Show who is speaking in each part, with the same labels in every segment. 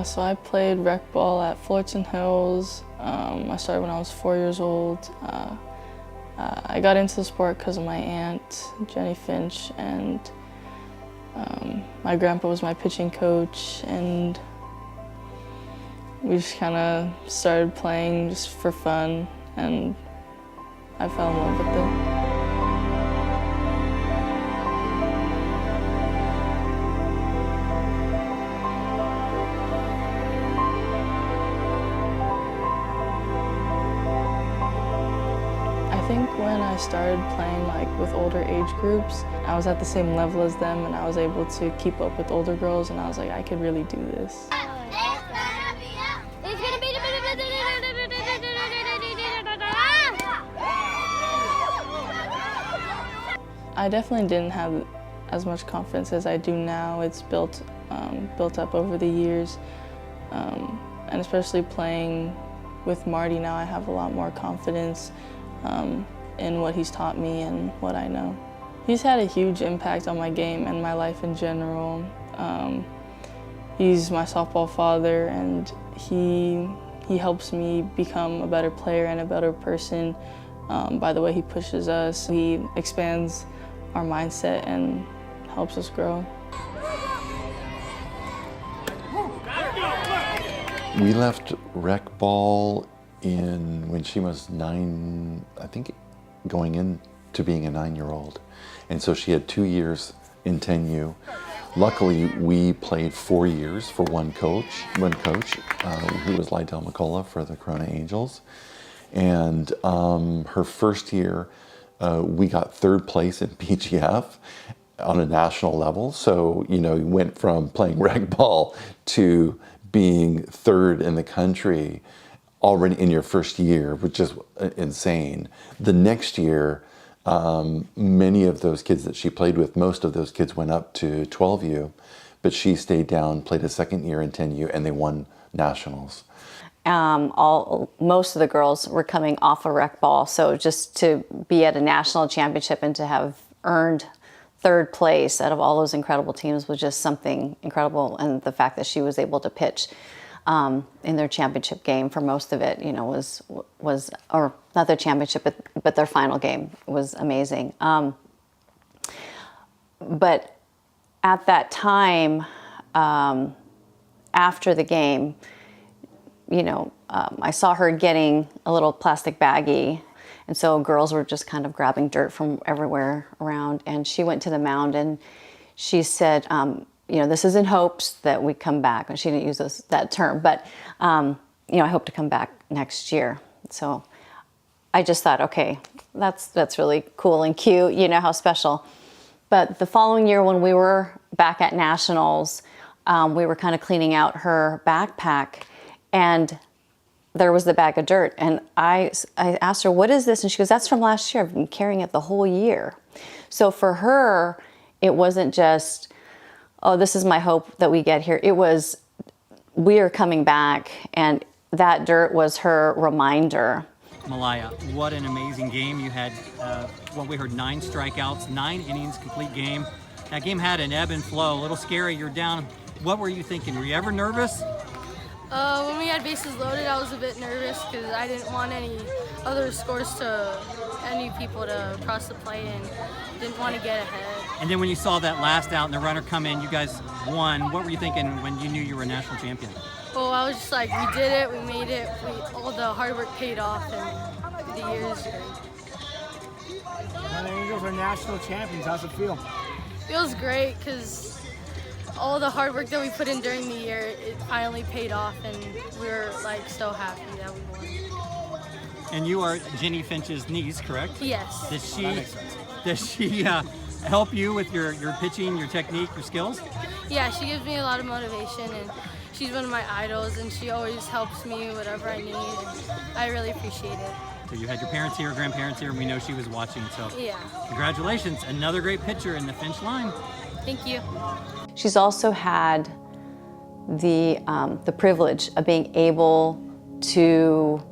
Speaker 1: So I played rec ball at Fullerton Hills. I started when I was 4 years old. I got into the sport because of my aunt, Jenny Finch, and my grandpa was my pitching coach, and we just kind of started playing just for fun, and I fell in love with it. I think when I started playing with older age groups, I was at the same level as them, and I was able to keep up with older girls, and I was like, I could really do this. I definitely didn't have as much confidence as I do now. It's built up over the years, and especially playing with Marty now, I have a lot more confidence in what he's taught me and what I know. He's had a huge impact on my game and my life in general. He's my softball father, and he helps me become a better player and a better person by the way he pushes us. He expands our mindset and helps us grow.
Speaker 2: We left rec ball when she was 9, I think, going into being a 9-year-old. And so she had 2 years in 10U. Luckily, we played 4 years for one coach, who was Lydell McCullough for the Corona Angels. And her first year, we got 3rd place in PGF on a national level. So, you went from playing rec ball to being 3rd in the country already in your first year, which is insane. The next year, many of those kids that she played with, most of those kids went up to 12U, but she stayed down, played a 2nd year in 10U, and they won nationals.
Speaker 3: Most of the girls were coming off a rec ball, so just to be at a national championship and to have earned 3rd place out of all those incredible teams was just something incredible. And the fact that she was able to pitch in their championship game for most of it, was or not their championship, but their final game was amazing. But at that time, after the game, I saw her getting a little plastic baggie, and so girls were just kind of grabbing dirt from everywhere around, and she went to the mound and she said, this is in hopes that we come back. And she didn't use that term, but I hope to come back next year. So I just thought, okay, that's really cool and cute, how special. But the following year when we were back at nationals, we were kind of cleaning out her backpack, and there was the bag of dirt. And I asked her, what is this? And she goes, that's from last year. I've been carrying it the whole year. So for her, it wasn't just, oh, this is my hope that we get here. It was, we are coming back, and that dirt was her reminder.
Speaker 4: Malaya, what an amazing game. You had, we heard 9 strikeouts, 9 innings, complete game. That game had an ebb and flow, a little scary. You're down. What were you thinking? Were you ever nervous?
Speaker 5: When we had bases loaded, I was a bit nervous because I didn't want any people to cross the plate and didn't want to get ahead.
Speaker 4: And then when you saw that last out and the runner come in, you guys won. What were you thinking when you knew you were a national champion?
Speaker 5: Well, I was just like, we did it, we made it, all the hard work paid off, and the years.
Speaker 6: The Angels are national champions. How's it feel?
Speaker 5: Feels great because all the hard work that we put in during the year, it finally paid off, and we were so happy that we won.
Speaker 4: And you are Jenny Finch's niece, correct?
Speaker 5: Yes.
Speaker 4: Does she help you with your pitching, your technique, your skills?
Speaker 5: Yeah, she gives me a lot of motivation, and she's one of my idols, and she always helps me whatever I need, and I really appreciate it.
Speaker 4: So you had your parents here, grandparents here, and we know she was watching, so
Speaker 5: yeah.
Speaker 4: Congratulations, another great pitcher in the Finch line.
Speaker 5: Thank you.
Speaker 3: She's also had the privilege of being able to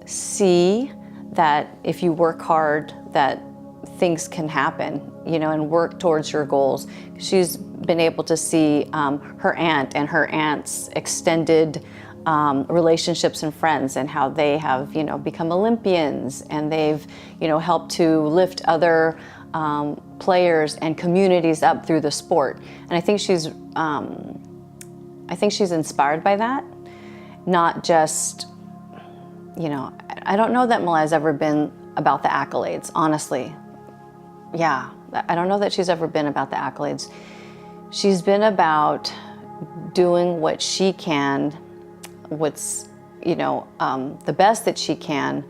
Speaker 3: see that if you work hard, that things can happen, you know, and work towards your goals. She's been able to see her aunt and her aunt's extended relationships and friends, and how they have, you know, become Olympians, and they've, you know, helped to lift other players and communities up through the sport. And I think she's inspired by that, not just, you know, I don't know that Malaya's ever been about the accolades, honestly. Yeah, I don't know that she's ever been about the accolades. She's been about doing what she can, what's, you know, the best that she can.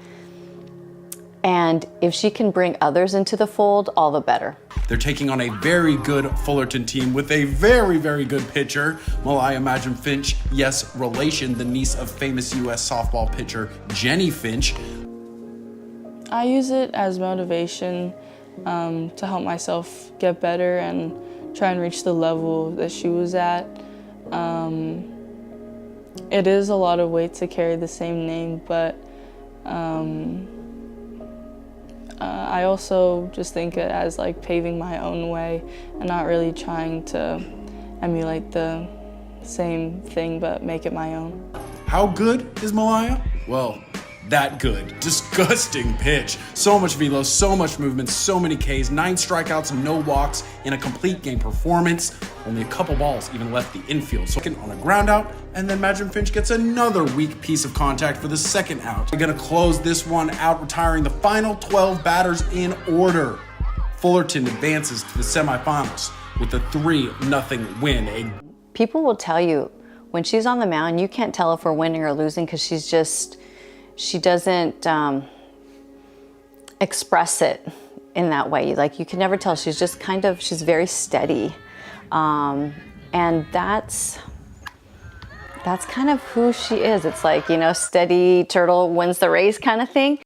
Speaker 3: And if she can bring others into the fold, all the better.
Speaker 7: They're taking on a very good Fullerton team with a very, very good pitcher, Malaya Madgen Finch. Yes, relation, the niece of famous U.S. softball pitcher Jenny Finch.
Speaker 1: I use it as motivation to help myself get better and try and reach the level that she was at. It is a lot of weight to carry the same name, but I also just think it as like paving my own way and not really trying to emulate the same thing but make it my own.
Speaker 7: How good is Malaya? Well, that good. Disgusting pitch. So much velo, so much movement, so many Ks, 9 strikeouts, no walks in a complete game performance. Only a couple balls even left the infield. So on a ground out, and then Madgen Finch gets another weak piece of contact for the second out. We're gonna close this one out, retiring the final 12 batters in order. Fullerton advances to the semifinals with a 3-0 win.
Speaker 3: People will tell you when she's on the mound, you can't tell if we're winning or losing because she doesn't express it in that way. Like, you can never tell. She's just she's very steady. And that's kind of who she is. It's like, you know, steady turtle wins the race kind of thing.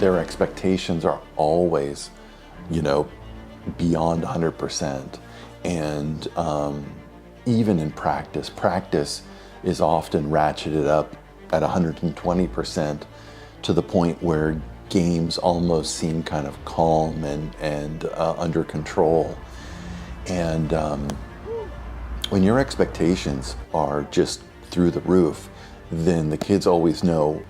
Speaker 2: Their expectations are always, you know, beyond 100%. And even in practice is often ratcheted up at 120% to the point where games almost seem kind of calm and under control. And when your expectations are just through the roof, then the kids always know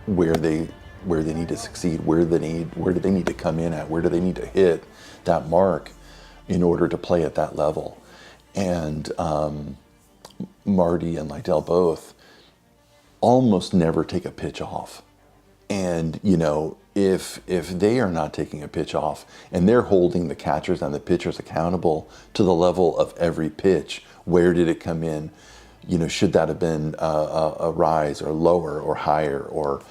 Speaker 2: where they need to succeed, where do they need to come in at, where do they need to hit that mark in order to play at that level. And Marty and Lydell both almost never take a pitch off. And, you know, if they are not taking a pitch off and they're holding the catchers and the pitchers accountable to the level of every pitch, where did it come in? You know, should that have been a rise or lower or higher, or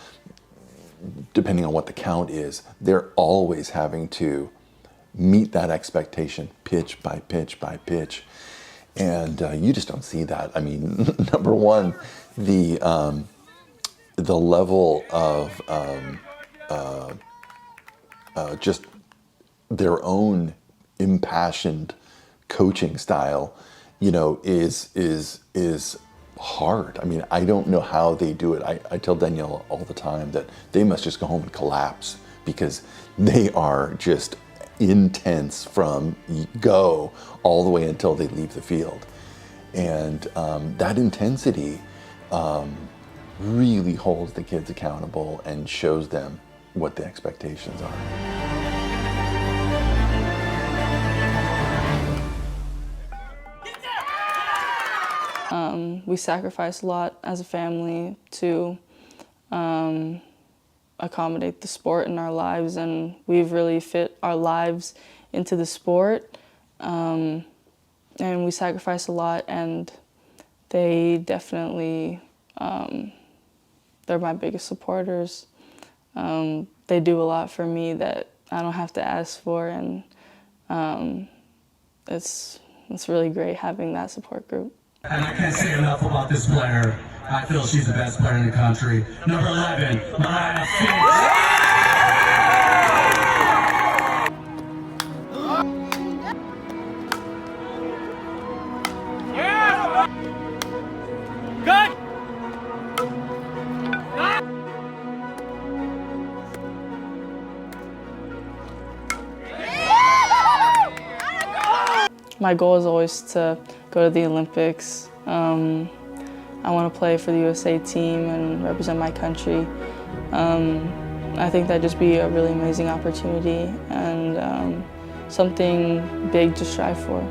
Speaker 2: depending on what the count is, they're always having to meet that expectation pitch by pitch by pitch. And you just don't see that. I mean, number one, the level of just their own impassioned coaching style, you know, is hard. I mean, I don't know how they do it. I tell Danielle all the time that they must just go home and collapse, because they are just intense from go all the way until they leave the field. And that intensity really holds the kids accountable and shows them what the expectations are.
Speaker 1: We sacrifice a lot as a family to accommodate the sport in our lives, and we've really fit our lives into the sport. And we sacrifice a lot, and they definitely, they're my biggest supporters. They do a lot for me that I don't have to ask for, and it's really great having that support group.
Speaker 8: And I can't say enough about this player. I feel she's the best player in the country. Number 11, Malaya Finch.
Speaker 1: My goal is always to go to the Olympics. I want to play for the USA team and represent my country. I think that'd just be a really amazing opportunity and something big to strive for.